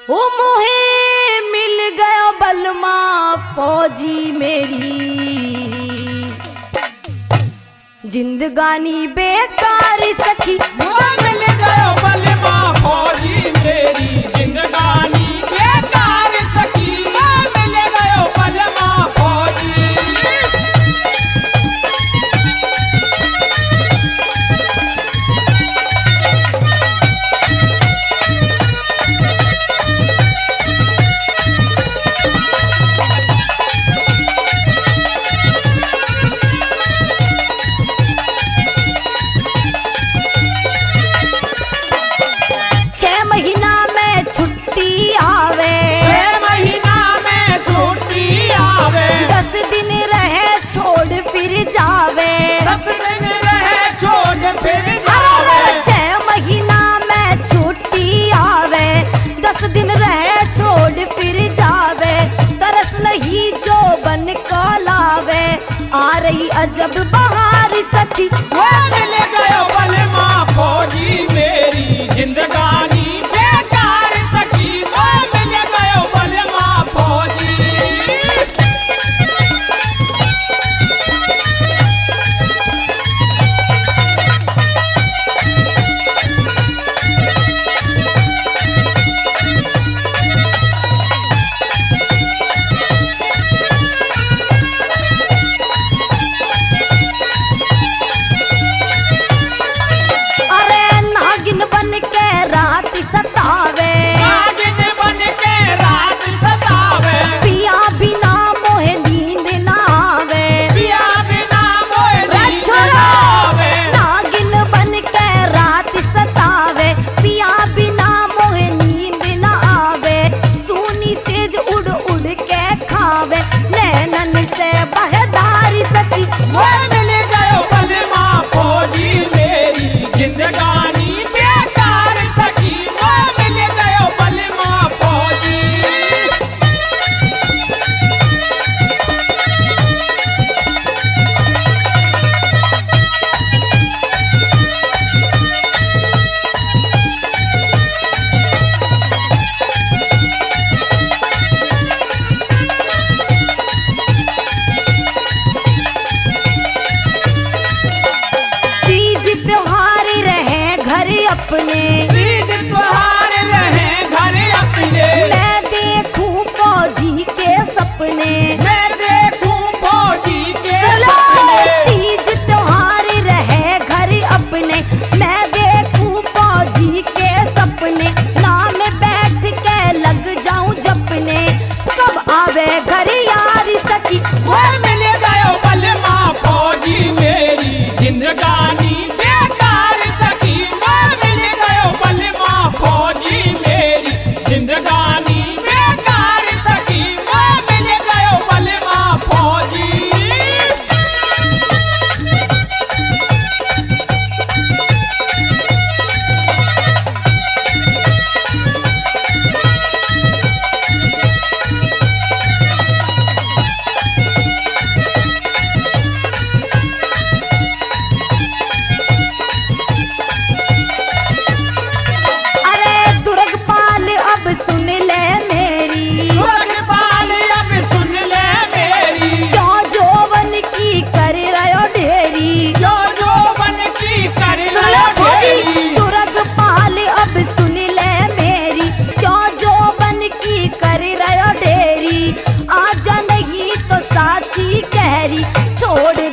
ओ मोहे मिल गया बलमा फौजी मेरी, जिंदगानी बेकार सखी। मिल गयो बलमा फौजी मेरी, जिंदगानी बेकार सखी। मिल गयो बलमा फौजी। जावे 10 दिन रहे छोड़ फिर जावे। 6 महीना में छुट्टी आवे, 10 दिन रहे छोड़ फिर जावे। तरस नहीं जो बन को लावे, आ रही अजब बहार सखी। वो मिल गयो बलमा फौजी मेरी, जिंदगानी बेकार सखी। वो मिल गयो बलमा फौजी। सतावे नागिन बन के रात सतावे। पिया बिना मोहे नींद ना आवे, पिया बिना मोहे नींद ना आवे। नागिन बन के रात सतावे, पिया बिना मोहे नींद ना आवे। सोनी सेज उड़ उड़ के खावे, नैनन से बहदारी सखी। वो मिल गयो बलमा फौजी मेरी, जिंदगानी बेकार सखी। वो मिल गयो बलमा फौजी। तीज त्योहार रहे घर अपने, तीज त्योहार रहे घर अपने। मैं देखूं फौजी के सपने, मैं देखूं फौजी के सपने। तीज त्योहार रहे घर अपने, मैं देखूं फौजी के सपने। नाम बैठ के लग जाऊं जपने, कब आवे घर यार सखी। वो मिल गयो बलमा फौजी मेरी, जिंदगानी बेकार सखी। वो मिल गयो बलमा फौजी मेरी, जिंदगानी बेकार सखी। वो मिल गयो बलमा फौजी। अरे दुर्गपाल अब सुन ले मेरी, दुर्गपाल अब सुन ले मेरी। क्यों जोवन की कर रहो ढेरी। जो जो बन की कर सुन ले फौजी, दुर्गपाल अब सुन ले मेरी, क्यों जोवन की कर रहो ढेरी। आजा नहीं तो साची कहरी, छोड़